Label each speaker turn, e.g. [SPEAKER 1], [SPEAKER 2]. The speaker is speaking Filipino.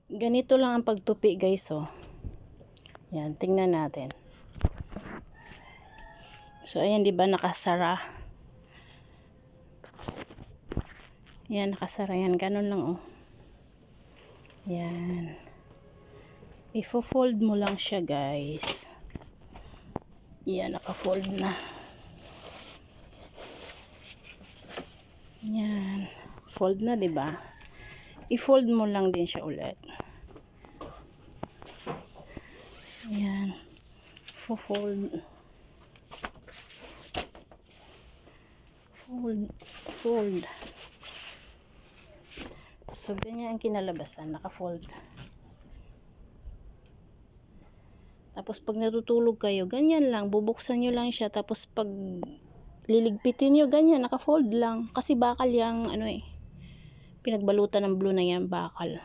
[SPEAKER 1] Ganito lang ang pagtupi guys, oh. Yan, tingnan natin. So ayan, 'di ba nakasara? Yan, nakasara yan. Ganun lang, oh. Yan. I-fold mo lang siya, guys. Yan, naka-fold na. Yan. Fold na, 'di ba? I-fold mo lang din siya ulit. Yan. Fold. Fold. So, ganyan ang kinalabasan. Naka-fold. Tapos, pag natutulog kayo, ganyan lang. Bubuksan nyo lang siya. Tapos, pag liligpitin nyo, ganyan. Naka-fold lang. Kasi bakal yung, pinagbalutan ng blue na yan, bakal.